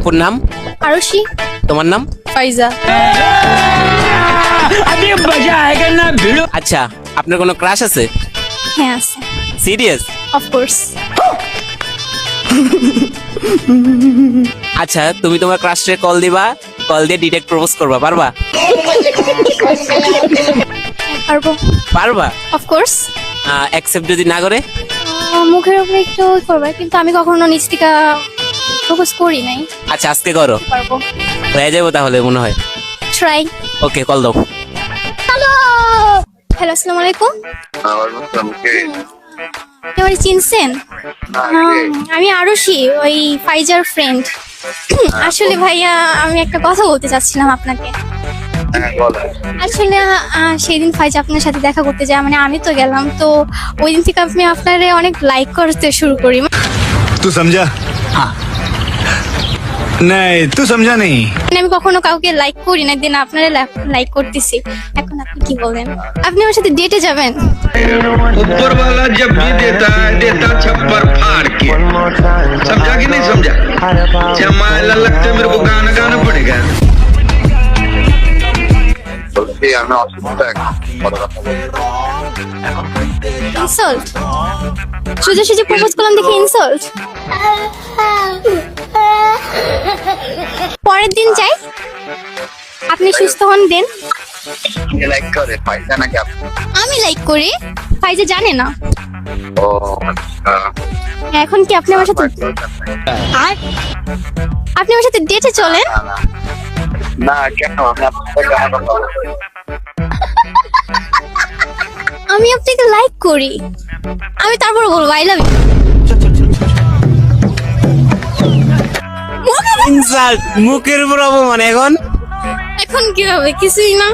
আপুর নাম? আরশি। তোমার নাম? ফাইজা। আচ্ছা, আপনার কোনো ক্রাশ আছে? হ্যাঁ আছে। সিরিয়াস? Of course. আচ্ছা, তুমি তোমার ক্রাশে কল দিবা, কল দিয়ে ডিরেক্ট প্রপোজ করবা, পারবা? পারবো। পারবা? Of course. অ্যাকসেপ্ট যদি না করে? মুখের উপরে একটু করবে, কিন্তু আমি কখনো নিজ থেকে প্রপোজ করি নাই। আচ্ছা, আজকে করো, পারবো। হয়ে যাবো তাহলে মনে হয়। ট্রাই। ওকে, কল দাও। হ্যালো। হ্যালো, আসসালামু আলাইকুম। আপনি চিনছেন? আমি আরশি, ওই ফাইজার ফ্রেন্ড। আসলে ভাইয়া, আমি একটা কথা বলতে চাচ্ছিলাম আপনাকে। আসলে সেদিন ফাইজা আপনার সাথে দেখা করতে যায়, মানে আমি তো গেলাম, তো ওই দিন থেকে আমি আপনারে অনেক লাইক করতে শুরু করি। तू समझा? हाँ नहीं तू समझा नहीं। মানে আমি কখনো কাউকে লাইক করি না, দিন আপনারে লাইক করতেছি। এখন আপনি কি বলেন? আপনি আমার সাথে ডেটে যাবেন? ऊपर वाला जब भी देता है देता छप्पर फाड़ के। समझा कि नहीं समझा? जमाला लगता है मेरे को गाना गाना पड़ेगा। আমি অসুবিধা ইনসাল্ট? সোজাসুজি প্রপোজ করলাম দেখে ইনসাল্ট? পরের দিন যাই, আপনি সুস্থ হন, দেন। লাইক করে ফাইজা নাকি আপনি? আমি লাইক করি, ফাইজা জানে না। ও আচ্ছা। এখন কি আপনি আমার সাথে আপনি আমার সাথে ডেটে চলেন? না কেন, আমি আপনার সাথে কেন কথা বলবো? আমি আপনাকে লাইক করি, আমি তারপর বলবো আই লাভ ইউ। ইনসাল্ট, মুখের উপর অপমান। এখন এখন কি হবে? কিছুই না।